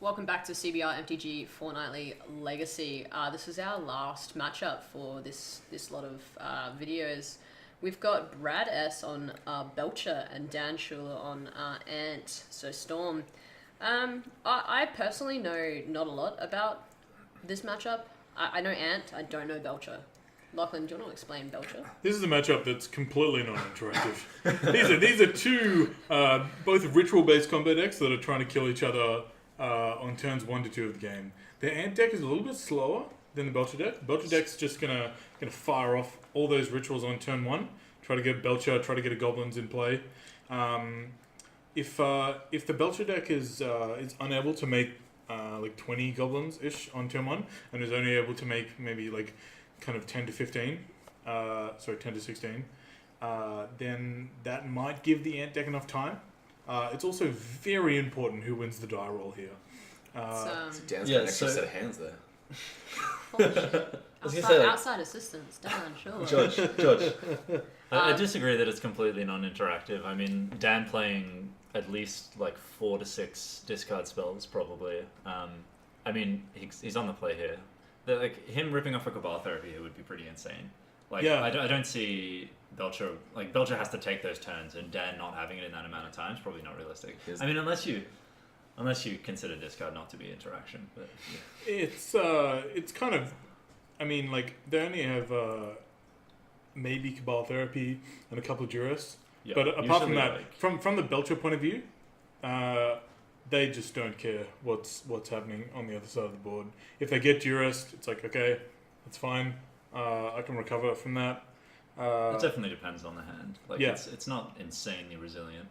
Welcome back to CBR MTG Fortnightly Legacy. This is our last matchup for this lot of videos. We've got Brad S on Belcher and Dan Schuler on Ant, so Storm. I personally know not a lot about this matchup. I know Ant, I don't know Belcher. Lachlan, do you want to explain Belcher? This is a matchup that's completely non-interactive. these are two both ritual-based combo decks that are trying to kill each other on turns 1 to 2 of the game. The Ant deck is a little bit slower than the Belcher deck. The Belcher deck's just gonna fire off all those rituals on turn 1. Try to get Belcher, try to get a Goblins in play. If the Belcher deck is unable to make like 20 Goblins-ish on turn 1, and is only able to make maybe like kind of 10 to 15, 10 to 16, then that might give the Ant deck enough time. It's also very important who wins the die roll here. So Dan's got an extra set of hands there. Outside assistance, Dan, sure. Judge. I disagree that it's completely non-interactive. I mean, Dan playing at least like 4 to 6 discard spells probably. I mean, he's on the play here. Like him ripping off a Cabal Therapy here would be pretty insane. Like I don't see Belcher. Like Belcher has to take those turns, and Dan not having it in that amount of time is probably not realistic. I mean, unless you consider discard not to be interaction, but yeah. It's kind of, I mean, like they only have maybe Cabal Therapy and a couple of Jurists, but apart from that, like, from the Belcher point of view, they just don't care what's happening on the other side of the board. If they get Jurist, it's like, okay, that's fine. I can recover from that. It definitely depends on the hand. Like it's not insanely resilient.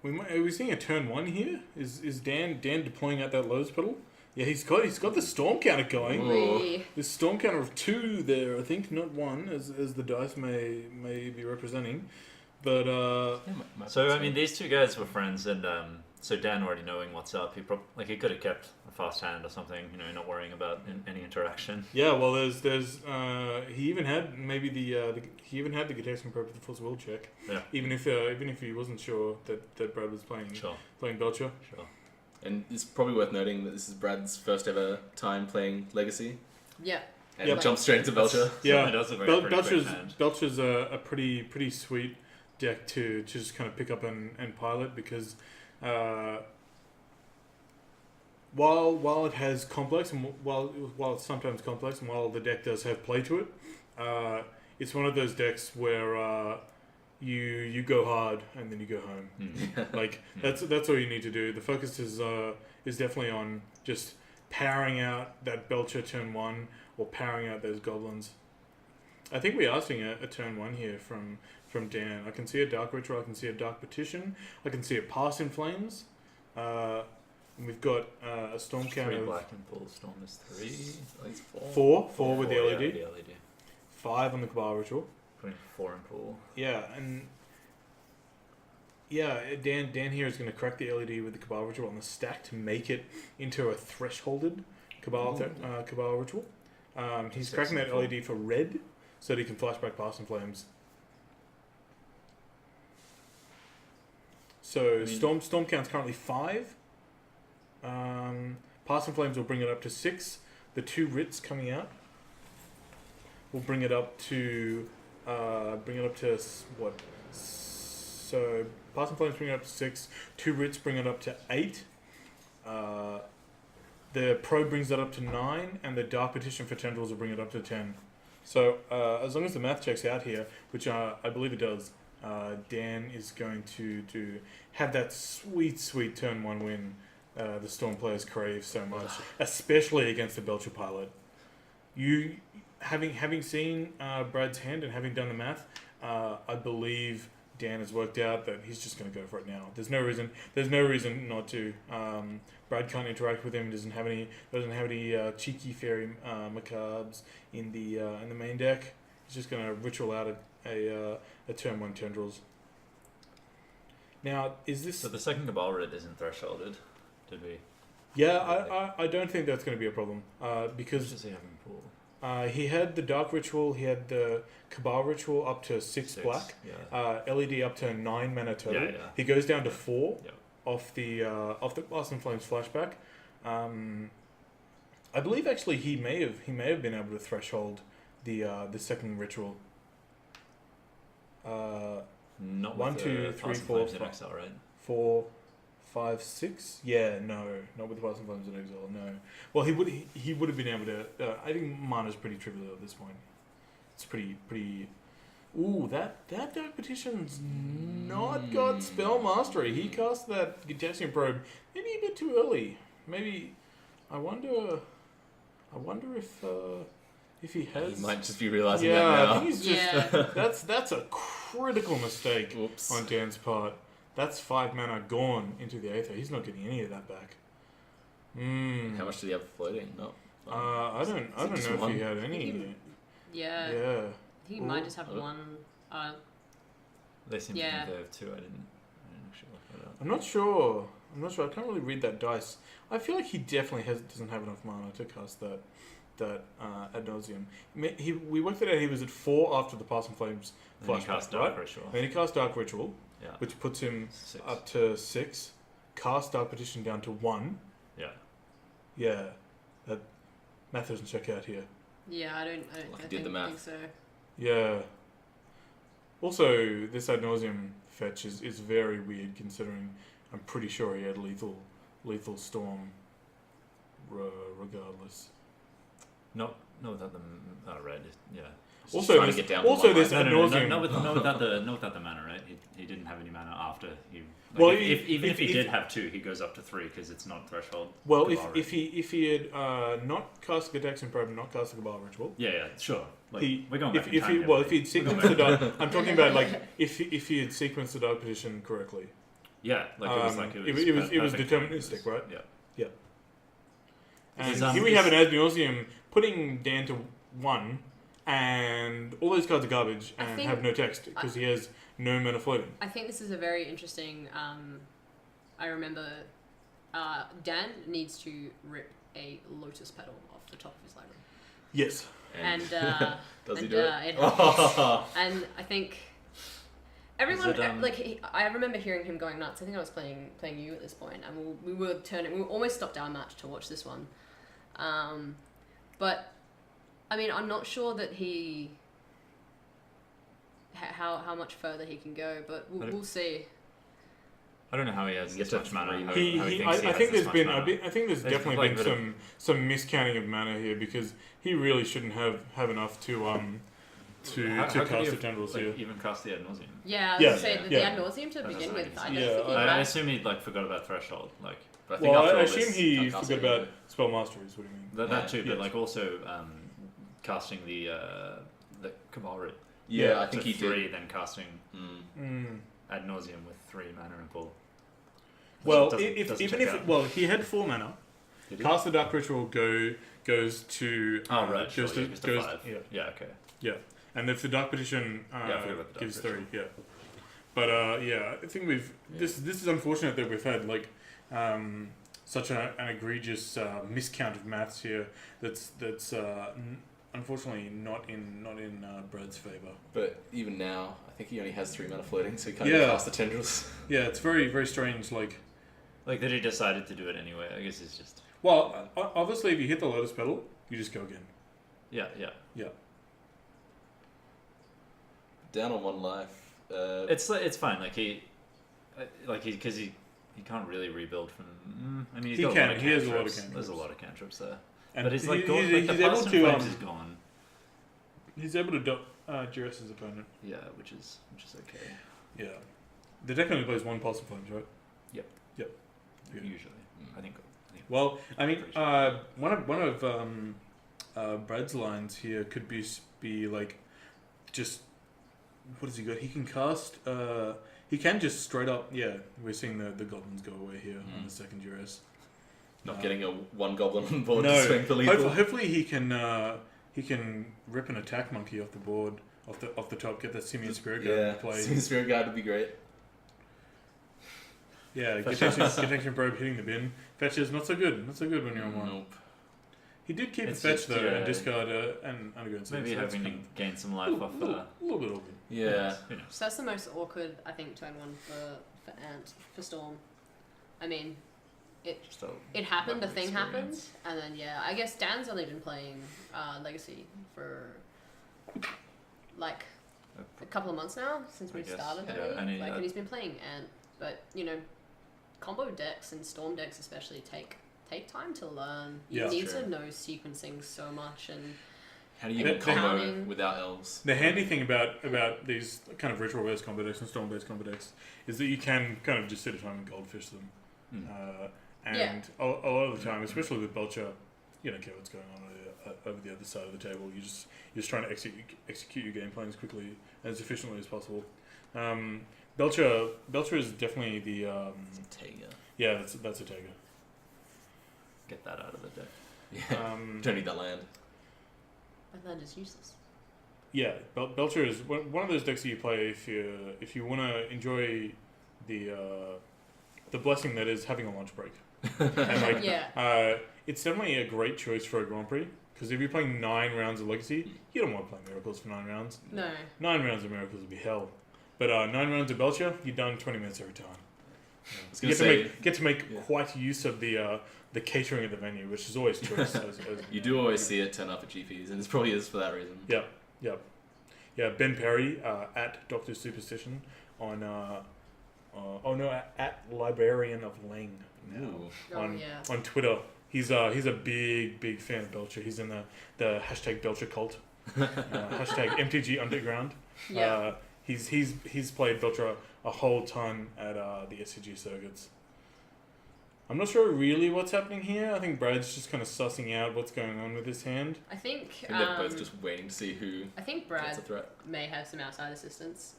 Are we seeing a turn 1 here? Is Dan deploying out that Lotus Pedal? Yeah, he's got the Storm counter going. Wee. The Storm counter of 2 there, I think, not 1, as the dice may be representing. But so I mean, these two guys were friends, and so Dan already knowing what's up, he could have kept a fast hand or something, not worrying about any interaction. Yeah, well, there's he even had maybe the Gitaxian Probe with the Force Will check. Yeah. Even if he wasn't sure that Brad was playing Belcher. Sure. And it's probably worth noting that this is Brad's first ever time playing Legacy. Yeah. And jump straight into Belcher. Yeah. Belcher's a pretty sweet deck to just kind of pick up and pilot, because while it has complex, and while it's sometimes complex, and while the deck does have play to it, it's one of those decks where you go hard and then you go home. Like that's all you need to do. The focus is definitely on just powering out that Belcher turn 1 or powering out those Goblins. I think we are seeing a turn 1 here from Dan. I can see a Dark Ritual, I can see a Dark Petition, I can see a Pass in Flames. And we've got a Storm count of 3 black and full Storm is 3. I think it's 4 with the LED. Yeah, the LED. 5 on the Cabal Ritual. Putting 4 in pool. Yeah, and Dan here is going to crack the LED with the Cabal Ritual on the stack to make it into a thresholded Cabal Ritual. He's cracking that LED for red so that he can flashback Pass in Flames. So Storm count's currently 5. Pass in Flames will bring it up to 6. The 2 Writs coming out will bring it up to what? So Pass in Flames bring it up to 6. 2 Writs bring it up to 8. The Probe brings it up to 9, and the Dark Petition for Tendrils will bring it up to 10. So as long as the math checks out here, which I believe it does, Dan is going to have that sweet turn 1 win the Storm players crave so much, especially against the Belcher pilot. You having seen Brad's hand and having done the math, I believe Dan has worked out that he's just going to go for it now. There's no reason not to. Brad can't interact with him. Doesn't have any cheeky fairy macabres in the main deck. He's just going to ritual out a turn 1 tendrils. Now, is this... So the second Cabal Red isn't thresholded, did we? Yeah, I don't think that's going to be a problem. Because... What does he have in pool? He had the Dark Ritual, he had the Cabal Ritual up to 6 black, yeah. LED up to 9 mana total. Yeah. He goes down to 4. Yeah. off the Blast and Flames flashback. I believe actually he may have been able to threshold the second ritual. Not 1, with 2, the 3, Fast and 4, Flames in 5. Exile, right? 4, 5, 6. Yeah, no, not with the Blast and Flames in Exile. No. Well, he would have been able to. I think mana's pretty trivial at this point. It's pretty. Ooh, that Dark Petition's not got Spell Mastery. He cast that Gitaxian Probe maybe a bit too early. Maybe I wonder if he has. He might just be realizing Yeah, that now. I think he's just. Yeah. That's a critical mistake Oops. on Dan's part. That's 5 mana gone into the Aether. He's not getting any of that back. How much did he have floating? No. I don't just know if one? he had any. Yeah. Yeah. I think he might just have Oh. one. They seem Yeah. to think they have 2. I didn't actually look that up. I'm not sure. I can't really read that dice. I feel like he definitely doesn't have enough mana to cast that ad nauseum. We worked it out. He was at 4 after the Pass and Flames And then he flashback, cast right? Dark Ritual. And then he cast Dark Ritual, Yeah. which puts him 6. up to 6. Cast Dark Petition down to 1. Yeah. Yeah, that math doesn't check out here. Yeah, I don't Like, I did the think, math. think so. Yeah. Also, this ad nauseum fetch is very weird considering I'm pretty sure he had lethal storm regardless. Not without the red. Yeah. Just Also, trying to this, get down to also one this line. ad nauseum. not without the mana, right? He didn't have any mana after he. Like Well, even if he if- did have 2, he goes up to 3 because it's not threshold. Well, Cabal if he had not cast the Gitaxian Probe and not cast the Cabal Ritual, Yeah, sure. Like, he we're going back in if time he here, well buddy. if he'd sequenced the dark, I'm talking about like if he had sequenced the Dark Petition correctly. Yeah, like it was like it was perfect. deterministic, right? Yeah. And Is, here we have an ad nauseum putting Dan to 1, and all those cards are garbage I and think- have no text because he has no mana floating. I think this is a very interesting. I remember Dan needs to rip a lotus petal off the top of his library, Yes. and Does he and, do it? it happens. And I think everyone it, I remember hearing him going nuts. I think I was playing you at this point, and we were almost stopped our match to watch this one. But I mean, I'm not sure that he how much further he can go, but we'll see. I don't know how he has He this gets much to mana. three. how he I thinks he has think this there's much been mana. I think there's There's definitely like been a bit some miscounting of mana here because he really shouldn't have enough to How cast could he the have, tendrils like, here. even cast the ad nauseum? Yeah, I was Yeah, gonna say yeah. the ad nauseum to That begin doesn't with. make I sense. don't Yeah, think he I had. assume he like forgot about threshold. Like, But I think Well, after I all assume this, he can't cast forgot it about spell mastery. Is what you mean? Yeah. that too, but Yes. like also casting the Cabal Root. Yeah, I to think he 3, did. then casting Mm. ad nauseum with 3 mana and pull. Well, Doesn't- if doesn't even check if out. he had 4 mana, Did he? cast the Dark Ritual goes to Oh right, sure, goes yeah, to, goes to goes 5. yeah. Yeah, okay. Yeah, and if the Dark Petition Yeah, I forgot about the Dark gives 3, Petition. yeah. But yeah, I think this is unfortunate that we've had like such an egregious miscount of maths here. That's unfortunately not in Brad's favor. But even now, I think he only has 3 mana floating, so he can't Yeah. even cast the tendrils. Yeah, it's very very strange. Like, Like that he decided to do it anyway. I guess it's just well, obviously if you hit the Lotus Petal, you just go again. yeah. Down on 1 life. It's fine. Like because he can't really rebuild from. I mean, he's He got a can, lot of he has a lot of cantrips. There's a cantrips. lot of cantrips there. And But it's like, he's like the able Past and to Flames is gone. he's able to duress his opponent. Yeah, which is okay. Yeah, the deck only plays 1 Pulse of Flames, right? Yep. Yeah. Usually, I think. Well, I mean, one of Brad's lines here could be like, just what has he got? He can cast. He can just straight up. Yeah, we're seeing the goblins go away here on the second duress. Not getting a 1 goblin on board No, to swing for lethal. hopefully he can rip an attack monkey off the board, off the top, get that Simian Spirit Guard Yeah, to play. Simian Spirit Guard would be great. Yeah, Gitaxian Probe hitting the bin. Fetches not so good when you're on 1. Nope. He did keep It's the fetch just, though, yeah. and discard and underground. So Maybe that's having to kind of gain some life off. a little bit awkward. Yeah. Who knows? So that's the most awkward, I think, turn 1 for Ant for Storm. I mean, Just a it happened. The lack of thing happened, experience. and then I guess Dan's only been playing Legacy for like a couple of months now since I we guess, started. yeah, Really. and And he's been playing but combo decks and storm decks especially take time to learn. You Yeah. need True. to know sequencing so much, and How do you even The- combo counting- without elves? The handy thing about these kind of ritual-based combo decks and storm-based combo decks is that you can kind of just sit at home and goldfish them. And a lot of the time, especially with Belcher, you don't care what's going on over the other side of the table. You're just trying to execute your game plan as quickly and as efficiently as possible. Belcher is definitely the It's a Tega. yeah, that's a Tega. Get that out of the deck. Yeah. Don't need that land. my land is useless. Yeah, Belcher is one of those decks that you play if you want to enjoy the blessing that is having a lunch break. And like, Yeah. it's definitely a great choice for a Grand Prix because if you're playing 9 rounds of Legacy, you don't want to play Miracles for 9 rounds. No. 9 rounds of Miracles would be hell. But 9 rounds of Belcher, you're done 20 minutes every time. I was You gonna say, get to make yeah. quite use of the catering at the venue, which is always choice. you do always see it turn up at GPs, and it probably is for that reason. Yep. Yeah, Ben Perry at Dr. Superstition on at Librarian of Lang now Ooh. on Twitter. He's a big fan of Belcher. He's in the hashtag Belcher cult, hashtag MTG Underground. Yeah. He's played Belcher a whole ton at the SCG circuits. I'm not sure really what's happening here. I think Brad's just kind of sussing out what's going on with his hand. I think. I think they're both just waiting to see who I think gets Brad a threat. may have some outside assistance.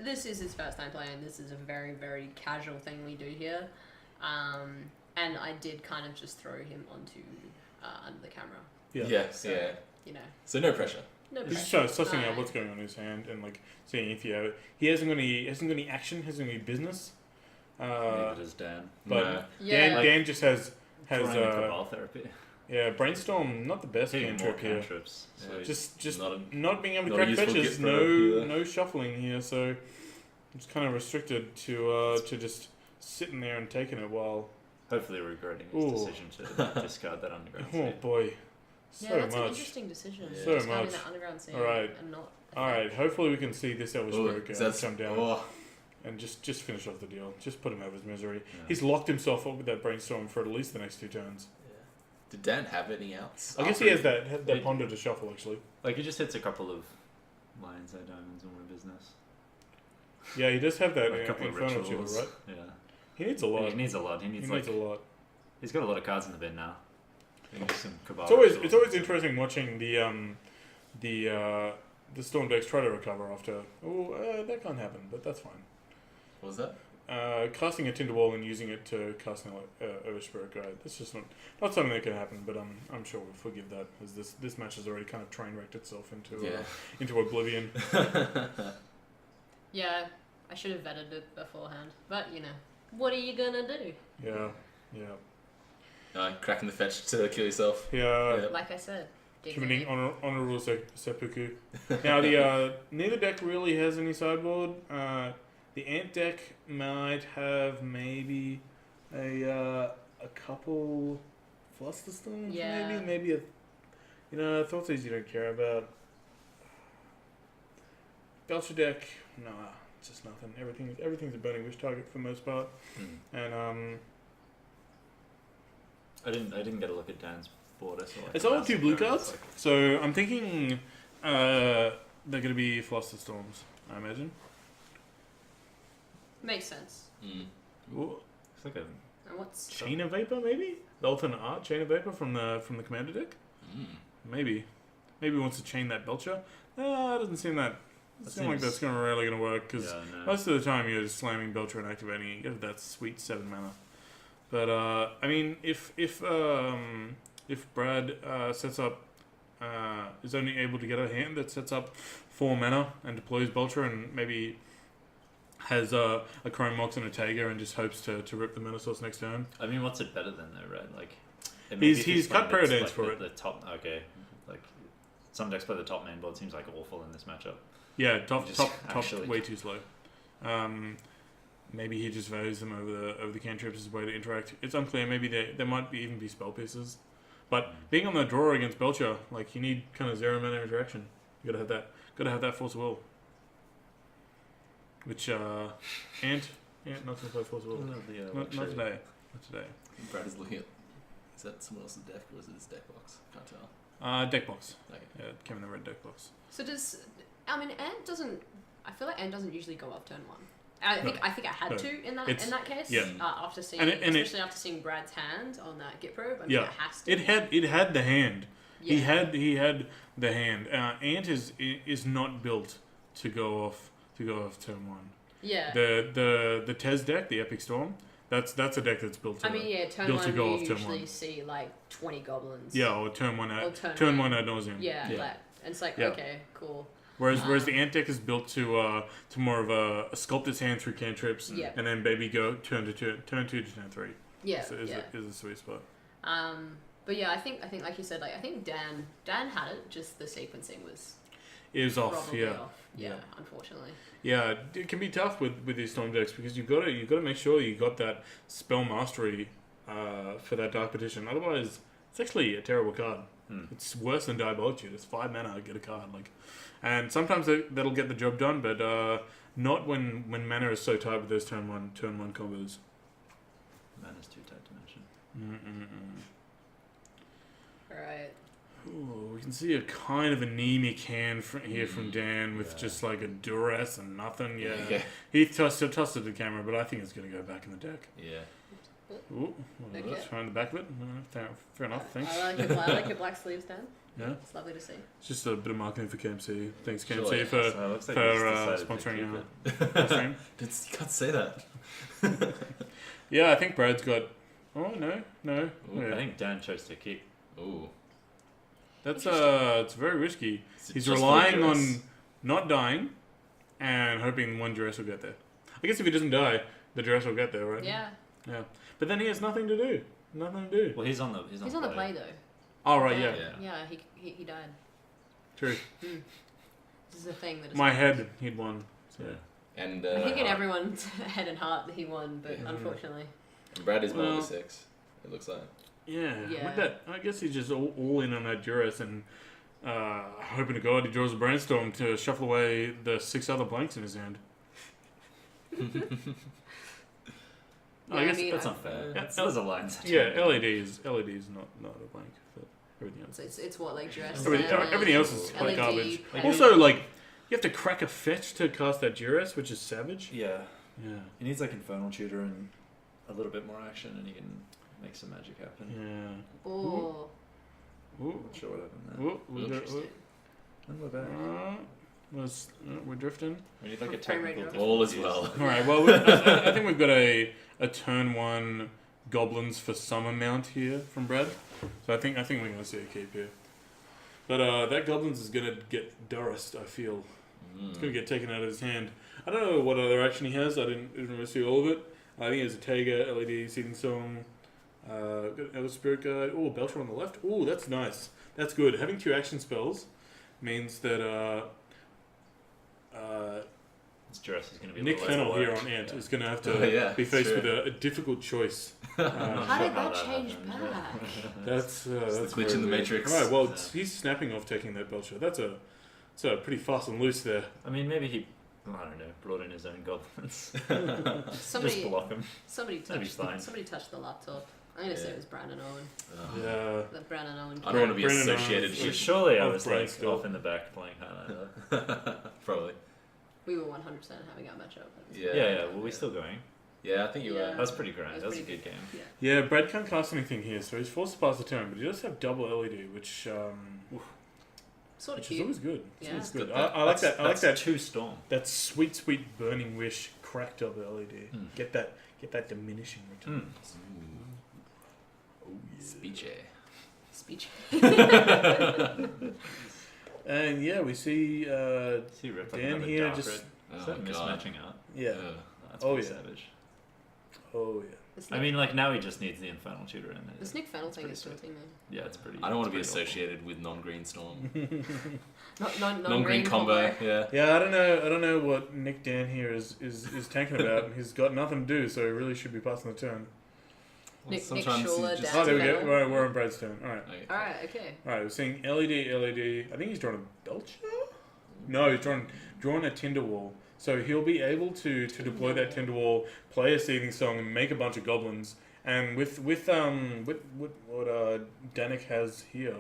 This is his first time playing. This is a very, very casual thing we do here. And I did kind of just throw him onto under the camera. Yeah. Yes, So, yeah. You know, So no pressure. no He's just pressure. sussing out No. what's going on in his hand and like seeing if he hasn't got any action, hasn't got any business. Neither does Dan. But No. Yeah. Dan just has Trying the Cabal therapy. Brainstorm, not the best Taking more cantrip here. cantrips. So Yeah. Just Not not being able to not a crack useful fetches. gift for either. No shuffling here, so it's kind of restricted to just sitting there and taking it while. hopefully regretting his Ooh. decision to discard that underground Oh seed. boy, Yeah, so that's an much. interesting decision. Yeah. So Discarding much. that underground scene Alright. and not. All right, hopefully we can see this Elvish Oh, Rogue come down and just finish off the deal. Just put him out of his misery. Yeah. He's locked himself up with that Brainstorm for at least the next 2 turns. Did Dan have any outs? I guess after he has that Did- ponder to shuffle actually. Like he just hits a couple of lions, diamonds, and my business. Yeah, he does have that Like a couple of Infernal Chiller, rituals. right? Yeah. He needs a lot. He needs a lot. He needs He like needs a lot. he's got a lot of cards in the bin now. He needs some Cabal It's always rituals. interesting watching the Storm decks try to recover after. That can't happen, but that's fine. What was that? Casting a Tinder Wall and using it to cast an Elvish Spirit Guide. That's just not something that can happen, but I'm sure we'll forgive that as this match has already kind of train wrecked itself into oblivion. Yeah, I should have vetted it beforehand. But, what are you gonna do? Yeah. Cracking the fetch to kill yourself. Yeah. Yeah. Like I said, Committing honorable seppuku. Now the neither deck really has any sideboard. The Ant deck might have maybe a couple Flusterstones. Yeah. Maybe Thoughtseizes you don't care about. Belcher deck, nah, just nothing. Everything's a Burning Wish target for the most part, and I didn't get a look at Dan's board. I saw like it's a all massive 2 blue burn. cards. It's So I'm thinking they're gonna be Flusterstorms, I imagine. Makes sense. Ooh. It's like a And what's... Chain of Vapor, maybe? The alternate art, Chain of Vapor from the Commander deck? Maybe he wants to chain that Belcher. It doesn't seem like that's really going to work, because yeah, no. most of the time you're just slamming Belcher and activating it, you get that sweet 7 mana. But, I mean, if Brad sets up, is only able to get a hand that sets up 4 mana and deploys Belcher and maybe has a Chrome Mox and a Taiga and just hopes to rip the Mana Source next turn. I mean, what's it better than though, right? Like, He's cut playing Predates like for the, it. The top, okay, like some decks play the top main board. Seems like awful in this matchup. Yeah, top Just actually- way too slow. maybe he just values them over the cantrips as a way to interact. It's unclear. Maybe there might even be spell pieces. But being on the draw against Belcher, like, you need kind of 0 mana interaction. You gotta have that. Gotta have that Force of Will. Which Ant not gonna play Force of Will. Not today. Not today. Brad is looking at. Is that someone else's deck or is it his deck box? Can't tell. Deck box. Okay. Yeah, it came in the red deck box. So Ant doesn't. I feel like Ant doesn't usually go off turn 1. I think I had to in that case. Yeah. After seeing, especially after seeing Brad's hand on that Git probe. I mean, it has to. It had the hand. Yeah. He had the hand. Ant is not built to go off turn 1. Yeah. The Tez deck, the Epic Storm, that's a deck that's built to. Turn 1 you usually see like 20 goblins. Yeah, or turn 1 ad nauseum. Yeah. Like, and it's like okay, cool. Whereas the Ant deck is built to more of a Sculptor's Hand through cantrips, and then maybe go turn 2 to turn 3. Yeah, so is a sweet spot. But yeah, I think like you said, like I think Dan had it. Just the sequencing was. It was off. Probably off. Yeah, unfortunately. Yeah, it can be tough with these storm decks because you've got to make sure you got that spell mastery for that Dark Petition. Otherwise, it's actually a terrible card. It's worse than Diabolitude. It's 5 mana, get a card and sometimes that'll get the job done, but not when mana is so tight with those turn one combos. Mana's too tight to mention. Right. Ooh, we can see a kind of anemic hand here from Dan with just like a duress and nothing. Yeah. He tossed it to the camera, but I think it's going to go back in the deck. Yeah. Ooh, let's try on the back of it. Fair enough, thanks. I like your black sleeves, Dan. Yeah. It's lovely to see. It's just a bit of marketing for KMC. Thanks, KMC, Sure, for like sponsoring our stream. You can't say that. Yeah, I think Brad's got... Oh, no. Ooh, I think Dan chose to keep. Ooh. That's it's very risky. He's relying on not dying and hoping one duress will get there. I guess if he doesn't die, the duress will get there, right? Yeah. Yeah. But then he has nothing to do. Well, he's on the play though. Oh, right, yeah. Yeah, he died. True. This is a thing that. My head, he'd won. So. Yeah. And I think in everyone's head and heart he won, but unfortunately. And Brad is 1 of the 6. It looks like. Yeah. With that, I guess he's just all in on that duress and hoping to God he draws a brainstorm to shuffle away the 6 other blanks in his hand. I guess that's not fair. There's a line. Yeah, LED is not a blank, but everything else. It's what like duress. Everything else is LED, garbage. Also, like you have to crack a fetch to cast that duress, which is savage. Yeah. Yeah. He needs like Infernal Tutor and a little bit more action, and he can make some magic happen. Yeah. Oh. Ooh. Not sure what happened there. And we're back. We're drifting. We need like a technical. All as well. All right. Well, I think we've got a turn 1 goblins for some amount here from Brad. So I think we're going to see a keep here. But that goblins is going to get Durust, I feel. It's going to get taken out of his hand. I don't know what other action he has. I didn't really see all of it. I think he has a Taiga, LED, Seething Song, got Elder Spirit Guide. Oh, Belcher on the left. Oh, that's nice. That's good. Having 2 action spells means that Duress is going to be Nick Fennell here on Ant is going to have to be faced with a difficult choice. How did that change back? That's the glitch in the Matrix. All right, well, he's snapping off taking that Belcher. That's a pretty fast and loose there. I mean, maybe he, I don't know, brought in his own goblins. Somebody just block him. Somebody touched the laptop. I'm gonna say it was Brandon Owen. Yeah. That Brandon Owen. I don't want to be associated. Surely I was like off in the back playing Highlander. Probably. We were 100% having our matchup. Yeah. Were we still going? Yeah, I think you were. That's pretty grand. That was a good game. Yeah, Brad can't cast anything here, so he's forced to pass the turn, but he does have double LED, which sort of is always good. Yeah. It's good. I like that. I like that 2 storm. That sweet burning wish cracked double LED. Get that diminishing return. Oh, yeah. Speech. And yeah, we see Dan here just is that mismatching out? Yeah. That's pretty savage. Oh yeah. I mean, like, now he just needs the Infernal Tutor in there. the Snick Fennel thing pretty is tilting me. Yeah, it's pretty. I don't want to be it's pretty associated with non-green storm. Non-green combo. Yeah. Yeah, I don't know what Nick Dan here is tanking about, and he's got nothing to do, so he really should be passing the turn. Nick Sometimes you Schuler, just- Dan Oh, there we go. Fennel. We're on Brad's turn. All right. Okay. Alright, okay. All right, we're seeing LED. I think he's drawn a Belcher? No, he's drawn a Tinderwall. So he'll be able to deploy that Tinderwall, play a Seething Song, and make a bunch of goblins. And with what Danik has here,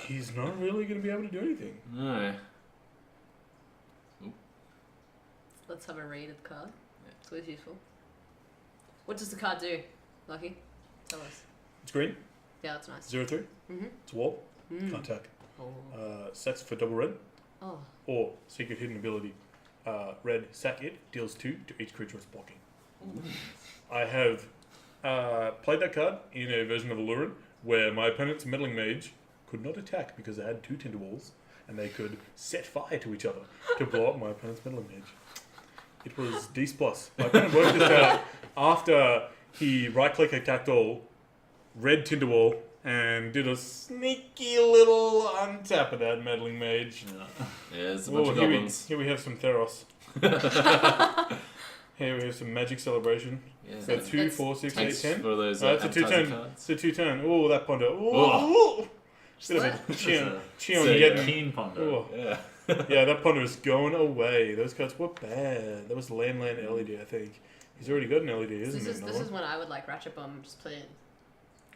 he's not really going to be able to do anything. No. Let's have a read of the card. It's always useful. What does the card do, Lucky? Tell us. It's green, Yeah, that's nice. 0/3. Mm-hmm. It's a wall, Mm. can't attack. Oh. Sacks for double red, Oh. or secret hidden ability. Red, sack it, deals 2 to each creature it's blocking. I have played that card in a version of Allurin where my opponent's meddling mage could not attack because they had 2 Tinderwalls and they could set fire to each other to blow up my opponent's meddling mage. It was D's plus. My opponent worked this out after he right-click attacked all, red Tinderwall, and did a sneaky little untap of that meddling mage. Yeah. Yeah, there's a Oh, bunch of goblins. here we have some Theros. Here we have some Magic Celebration. Yeah. So That's- 2, 4, 6, 8, Thanks 10. for those It's a advertising 2-turn. cards. It's a 2-turn. Oh, that Ponder. Oh. Oh, bit of a What? Cheon So getting. Keen Ponder. Oh. Yeah. Yeah, that Ponder is going away. Those cards were bad. That was land LED, I think. He's already got an LED, isn't This he? is when I would like Ratchet Bomb just put in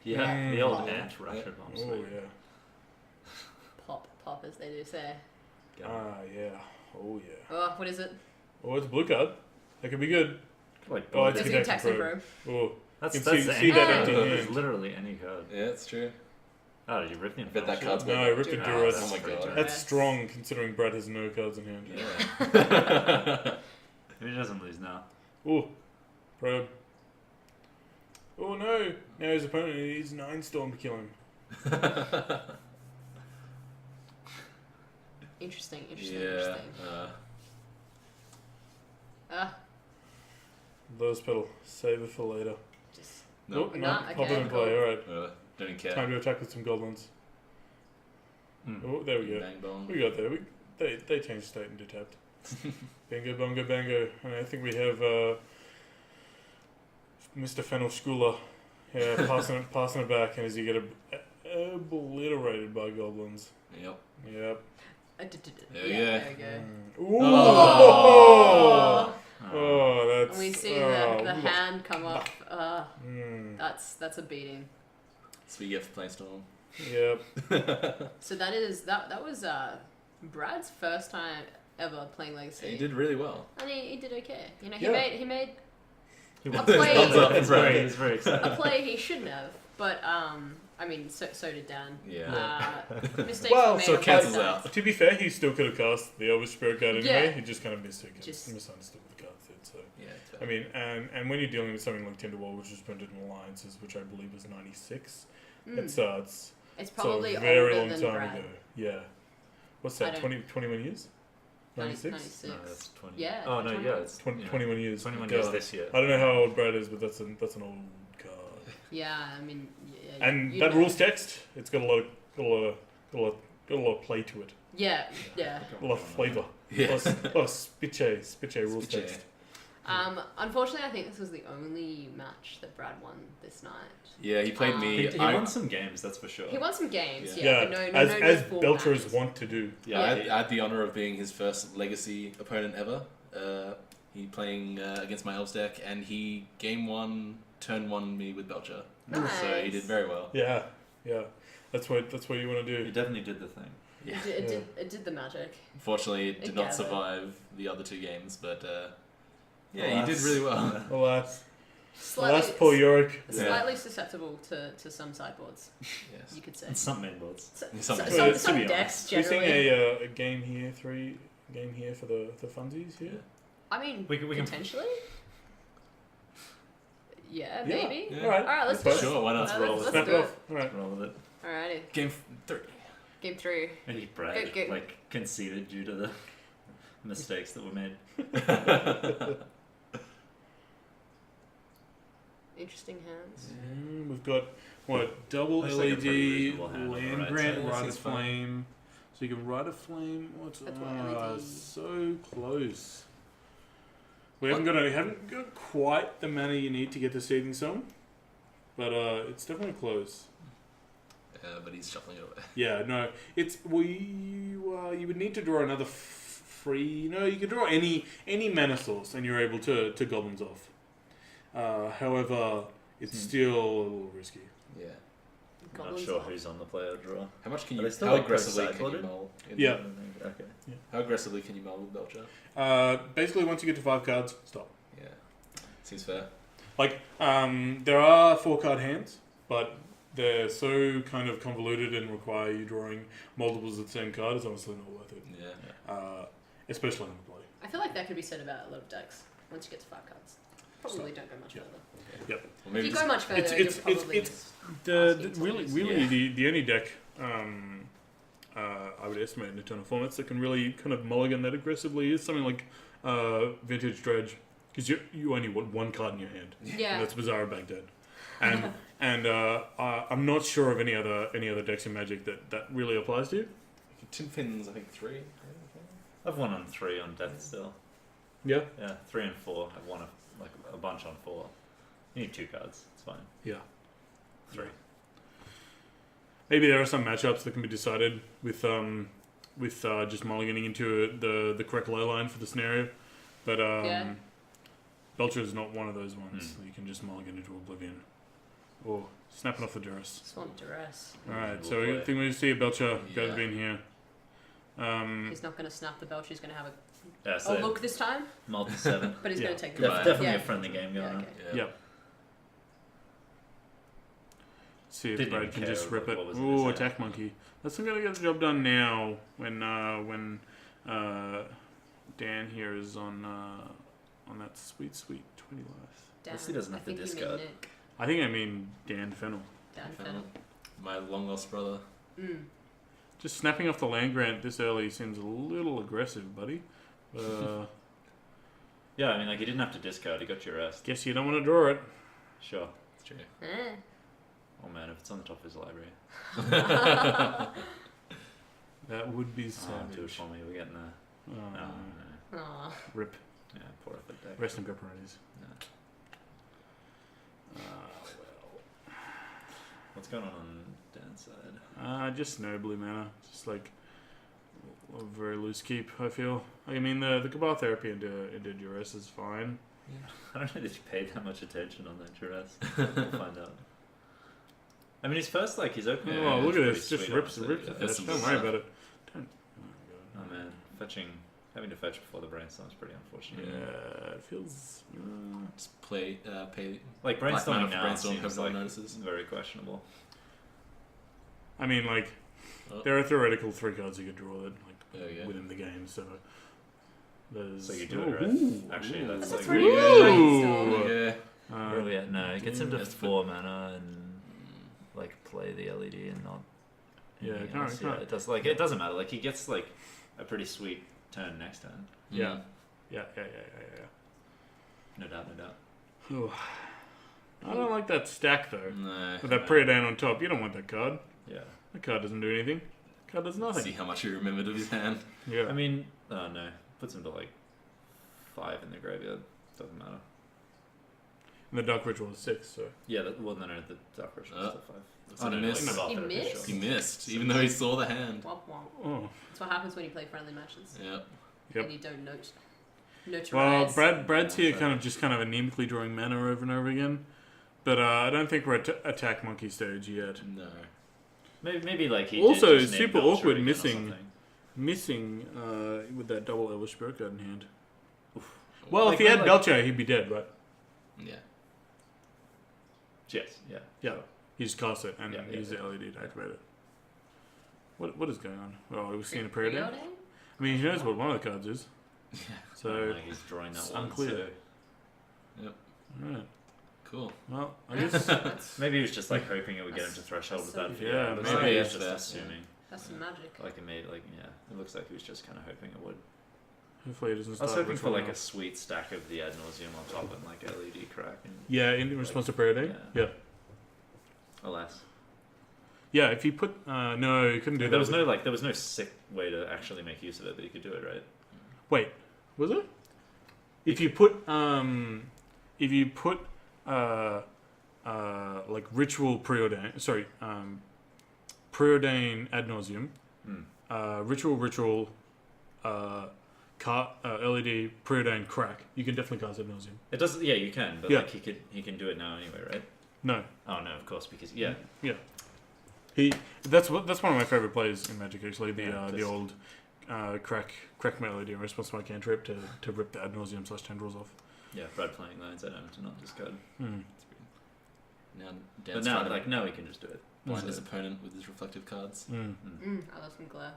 Yeah, the Mm. old ant Ratchet Bomb. Oh, yeah. pop as they do say. Ah, yeah. Oh, yeah. Oh, what is it? Oh, it's a blue card. That could be good. Like, Oh, it's It's a in Taxi Taxi Probe. Pro. Oh, that's you that's can the see any that card. empty It's hand. literally any card. Yeah, it's true. Oh, did you rip the I bet that Infernal card's Tutor? no, I ripped a Duress. Duress. Oh my Pretty god. Duress. That's strong considering Brad has no cards in hand. Yeah. He doesn't lose now. Oh, probe. Oh no! Now his opponent needs 9 Storm to kill him. Interesting. Yeah. Ah, Lotus Petal. Save it for later. just No. Oh, Nah, no. Pop okay, it in cool. play. Alright. Don't even care. Time to attack with some goblins. Mm. Oh, there we go. Bang bong. We got there. They changed state into tapped. Bingo, bongo, bango. And I think we have Mr. Fennel Schuler. Yeah, passing it back, and as you get obliterated by goblins. Yep. Yep. There yeah, we there go. we go. Ooh. Oh. Oh, that's. And we see the hand come up. That's a beating. That's what you get for playing Storm. Yep. So that was Brad's first time ever playing Legacy. He did really well. And he did okay. You know, Yeah. he made He A wants play- his thumbs up. He's He's very excited. a play he shouldn't have, but I mean, so did Dan. Yeah. Mistakes Well, were made so on it both cancels sides. out. To be fair, he still could have cast the Elvish Spirit card anyway. Yeah. He just kind of missed it. Just- Misunderstood what the cards did. So. Yeah. It's I mean, and when you're dealing with something like Tinderwall, which was printed in Alliances, which I believe was 96, Mm. it's Probably a very older long than time Brad. ago. Yeah. What's I that? don't- 21 years? 96? 96. No, that's 20. Yeah, Oh no, 21. yeah, it's 21 years. 21 God. years this year. I don't know how old Brad is, but that's an old card. Yeah, I mean, yeah, And you that know. rules text, it's got a lot of play to it. Yeah. A lot of flavour. Yeah. A lot of spitche rules Spitche. text. Unfortunately, I think this was the only match that Brad won this night. Yeah, he played me. He I- won some games, that's for sure. He won some games, Yeah. yeah, but no as full Belchers matches. want to do. Yeah, I had the honor of being his first Legacy opponent ever. He playing against my Elves deck, and he game 1, turn 1 me with Belcher. Nice. So he did very well. Yeah. That's what you want to He do. definitely did the thing. Yeah. It did the magic. Unfortunately, it did not gathered. survive the other 2 games, but yeah, Alas. he did really well. Alas, Slightly, poor Yorick. slightly susceptible to some sideboards, Yes. you could say. And some mainboards. Some- to Some be decks We're seeing generally. a game here, game here for the funsies here. I mean, We can- potentially. Yeah, Yeah. maybe. Yeah. All right, All right, let's do do it. it. Sure, why not? Let's roll let's with Snap do it it. off. All right. Roll with it. Alrighty. Game 3. Game 3. Maybe Brad Go. like conceded due to the mistakes that were made. interesting hands. We've got what double Looks like a pretty LED reasonable hand on the land right grant, side. ride a Seems fun. flame. So you can ride a flame. What's That's what LED. so close. We haven't got quite the mana you need to get the Seething Song, but it's definitely close. But he's shuffling it away. Yeah, no, it's you would need to draw another free. No, you can draw any mana source, and you're able to goblins off. However, it's still a little risky. Yeah. I'm not Goblins sure off. who's on the player draw. How much can Are you? they still How like aggressively can you side-loaded? mull? Yeah. Okay. How aggressively can you mull with Belcher? Basically, once you get to 5 cards, stop. Yeah. Seems fair. Like, there are 4-card hands, but they're so kind of convoluted and require you drawing multiples of the same card. It's honestly not worth it. Yeah. Especially on the play. I feel like that could be said about a lot of decks. Once you get to 5 cards, probably don't go much Yeah. further. Yep. Well, If maybe you just, go much further, it's- you're probably it's- just The asking to really lose. the only deck I would estimate in eternal formats that can really kind of mulligan that aggressively is something like Vintage Dredge, because you only want 1 card in your hand. Yeah. And that's Bizarro Baghdad, and I'm not sure of any other decks in Magic that really applies to. Tin Fins, I think 3. I've won on 3 on Death still. Yeah. Yeah, 3 and 4. I've won a bunch on 4. You need 2 cards. It's fine. Yeah. 3. Maybe there are some matchups that can be decided with just mulliganing into the correct ley line for the scenario, but Yeah. Belcher is not one of those ones. You can just mulligan into Oblivion or snapping off the Duress. Swamp Duress. All right, We'll so play. I think we see a Belcher goes Yeah. in here. He's not going to snap the Belcher. He's going to have Yeah, a so look this time, multi-7. but he's Yeah. going to take the Goodbye. Definitely yeah. a friendly game going Yeah, on. okay. Yeah. Yep. See if Didn't Brad even can care just rip it. what was in Ooh, his attack hand. monkey. That's not gonna get the job done now. When Dan here is on that sweet 20 life. Damn, Guess he doesn't I have to think you mean discard. Nick. I think I mean Dan Fennel. Dan Fennel. Fennel. My long lost brother. Just snapping off the land grant this early seems a little aggressive, buddy. Yeah, I mean, like, he didn't have to discard. He got your rest. Guess you don't want to draw it. Sure. It's true. Eh. Oh, man, if it's on the top of his library. That would be Oh, do it savage. for me. We're getting there. Oh, No, no. Aw. Rip. Yeah, poor effort deck. Rest in pepperonis. No. What's going on Dan's side? Just no blue mana. Just like a very loose keep, I feel. I mean, the Cabal Therapy into Duress is fine. I don't know that you paid that much attention on that duress. We'll find out. I mean, his first, like, he's opening. Oh, look at pretty this. Just sweet, rips honestly. the That's fetch. some Don't worry stuff. about it. Don't. Oh, man. Having to fetch before the brainstorm is pretty unfortunate. Yeah, it feels. Just pay. Like, Black mana brainstorming for now brainstorm, seems have no like notices. very questionable. I mean, like, Oh. there are theoretical 3 cards you could draw that, like, There you go. within the game. So there's. So you do it, right? Ooh, Actually, ooh. that's That's like pretty really good. Ooh. Yeah. Where are we at? No, it gets him to That's 4 mana and like play the LED and not. Yeah, anything can't- else. can't- Yeah, it does. Like, it doesn't matter. Like, he gets like a pretty sweet turn next turn. Yeah. Yeah. No doubt, no doubt. Ooh. I don't like that stack though. No. With that prayer down on top, you don't want that card. Yeah. That card doesn't do anything. Card does nothing. See how much he remembered of his hand. Yeah. I mean, oh no, puts him to like 5 in the graveyard. Doesn't matter. And the Dark Ritual is 6, so. Yeah, well, no, the Dark Ritual is still 5. Oh, he missed. Cabal He Therapy, missed? He sure. missed, even though he saw the hand. Womp womp. Oh. That's what happens when you play friendly matches. Yep. Yep. And you don't notarize. Well, Brad's here Yeah, kind of anemically drawing mana over and over again. But I don't think we're at attack monkey stage yet. No. Maybe like he Also, did just name super Belcher awkward again or missing. something. Missing with that double Elvish Spirit Guard in hand. Oof. Well, Like, if he had like- Belcher, he'd be dead, right? Yeah. Yes, yeah. Yeah. He just cast it and Yeah, used yeah. the LED to activate it. What is going on? Well, we've seen a prayer Rio down. Day? I mean, he knows what one of the cards is. So, Like he's drawing that it's one. unclear. So alright. Cool. Well, I guess. maybe he was just like hoping it would get him to threshold That's without so- fear. Yeah, It looks maybe. like he was That's just fair, assuming. That's some magic. Like it made like yeah. It looks like he was just kind of hoping it would. Hopefully it doesn't I start. was hoping for ritual like now. a sweet stack of the ad nauseum on top and like LED crack. And, Yeah, in response to Preordain? Yeah. alas. Yeah, if you put... no, you couldn't do that. There was no sick way to actually make use of it, but you could do it, right? Wait, was it? If you put... like ritual preordain... Sorry, preordain ad nauseum, ritual, LED preordain crack, you can definitely cast ad nauseum. It does. Yeah, you can, but Yeah. like he can do it now anyway, right? No. Oh no, of course, because That's one of my favorite plays in Magic, actually. The just- old crack melody in response to my cantrip to rip the ad nauseum / tendrils off. yeah, Brad playing lands at home to not discard. Hmm. Now But Dan's now, trying to like now he can just do it. blind his opponent with his reflective cards. Mm. I love some glare.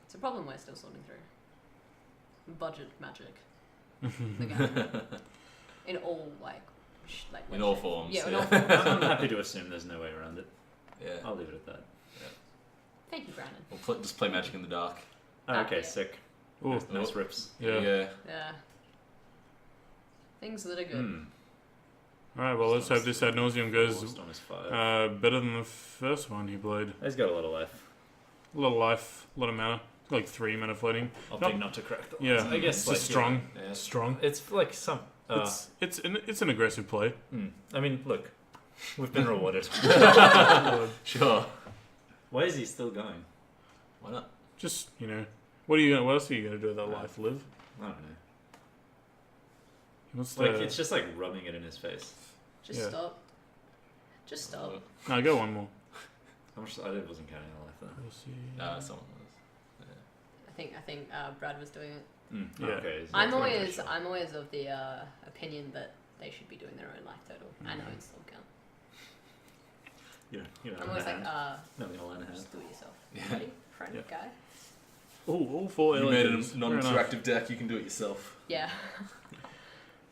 It's a problem we're still sorting through. Budget Magic. The game. In all In all forms. Yeah, in yeah. all forms. I'm happy to assume there's no way around it. Yeah. I'll leave it at that. Thank you, Brandon. We'll just play Magic in the dark. Oh, okay, yeah. sick. Ooh. Nice rips. Yeah. Yeah. Things that are good. Hmm. Alright, well, let's hope this ad nauseum goes Storm is 5. better than the first one he played. He's got a lot of life. A lot of life, a lot of mana. Like 3 mana floating. Opting not to crack the Yeah, I guess it's like, just strong. Yeah. Strong. It's like some. It's an aggressive play. I mean, look, we've been rewarded. Sure. Why is he still going? Why not? Just, what else are you gonna do with that life? Live? I don't know. He wants Like to... it's just like rubbing it in his face. Just Yeah. stop. Just stop. No, go one more. How much? I wasn't counting a life there. We'll see. Someone was. I think Brad was doing it. Yeah. Okay. so I'm that's always not I'm always of the opinion that they should be doing their own life total. I know it's still count. You know, I'm always like, not gonna line a hand. just do it yourself. Yeah. Ready? Friend Yeah. guy? All 4 You made LEDs. it a non-interactive deck. You can do it yourself. Yeah.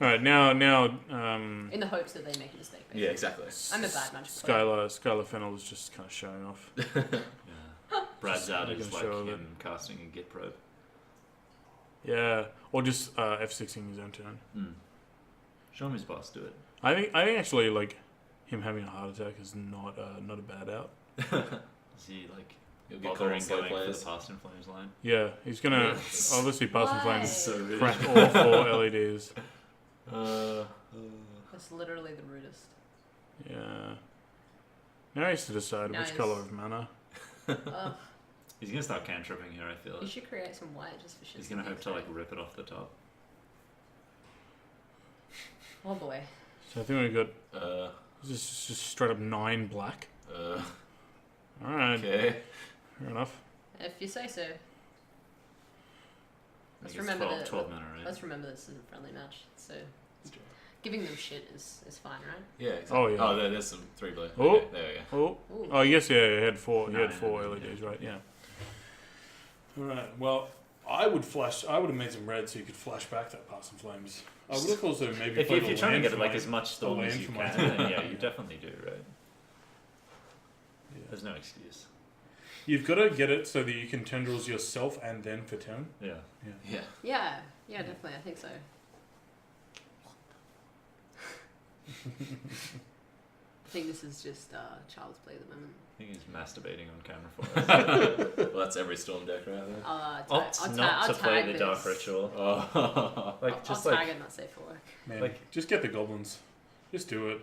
Alright, now, In the hopes that they make a mistake. Basically. Yeah, exactly. I'm a bad magic player. Skylar Fennel is just kind of showing off. Yeah. Brad's out making is like sure that- him casting a git probe. Yeah, or just F6ing his own turn. Show him his boss. Do it. I think actually like him having a heart attack is not a bad out. Is he like You'll get bothering slow going for players. the Past in Flames line? Yeah, he's gonna Yes. obviously pass in Why? flames. So rude. Crack all 4 LEDs. That's literally the rudest. Yeah. Now he has to decide Now which he's- color of mana. Ugh. He's gonna start cantripping here. I feel You like should create some white just for shit. he's gonna hope to like rip it off the top. Oh boy. So I think we got Uh, just straight up 9 black. All right, okay. fair enough. If you say so. I Let's think it's remember 12 mana, right? Let's remember this is a friendly match, so giving them shit is fine, right? Yeah. Exactly. Oh, yeah. Oh, there's some 3 blue. Oh. Okay, there we go. Ooh. Oh yes, yeah, he had 4. He had 9, 4 yeah. LEDs, right? Yeah. All right. Well, I would have made some red so you could flash back that Pass in Flames. I would have also maybe. If played you're a trying to land get for like my- as much storm as land you for my can, turn. then yeah, you definitely do, right? Yeah. There's no excuse. You've got to get it so that you can tendrils yourself and then for turn. Yeah. Yeah. Yeah, definitely. I think so. I think this is just child's play at the moment. I think he's masturbating on camera for us. Well, that's every Storm deck right there. Opt not to play the Dark this. Ritual. Oh. Like I'll just tag like it, not safe for work. Man, Like- just get the goblins. Just do it.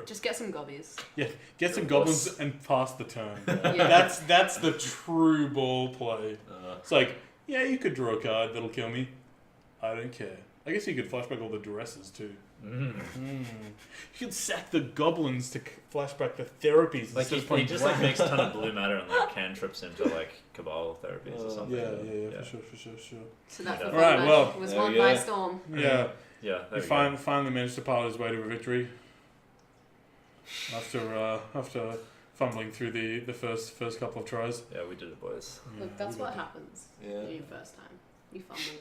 Just get some gobbies. Get some You're a goblins boss. and pass the turn. Yeah. That's the true ball play. It's like, yeah, you could draw a card that'll kill me. I don't care. I guess you could flashback all the duresses too. You could sack the goblins to flashback the therapies. Like instead of playing he just like Dragon. makes a ton of blue matter and like cantrips into like Cabal therapies or something. Yeah, for sure. So that's Yeah. the Right, fun well, match. It was there won we by go. Storm. Yeah, Yeah, he there we go. finally managed to pile his way to a victory after fumbling through the first couple of tries. Yeah, we did it, boys. Look, that's what happens Yeah. your first time. You fumble.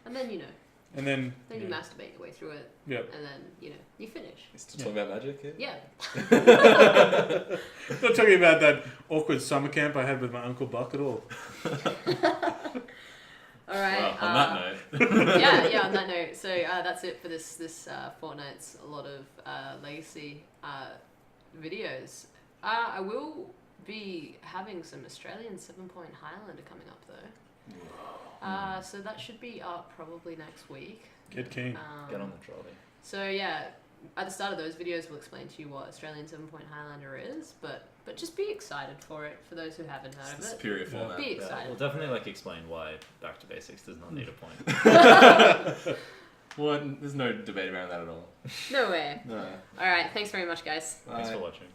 And then, And then you masturbate your way through it. yeah. And then, you finish. He's still talking about Magic here? Yeah. Not talking about that awkward summer camp I had with my Uncle Buck at all. All right. Well, on that note. yeah. On that note, so that's it for this fortnight's a lot of legacy videos. I will be having some Australian 7-point Highlander coming up though. So that should be up probably next week. Get king. Get on the trolley. So yeah, at the start of those videos, we'll explain to you what Australian 7-point Highlander is, but just be excited for it for those who haven't heard of It's it. the superior format. Be excited. We'll definitely explain why Back to Basics does not need a point. Well, there's no debate around that at all. No way. No. All right, thanks very much, guys. Thanks Bye. for watching.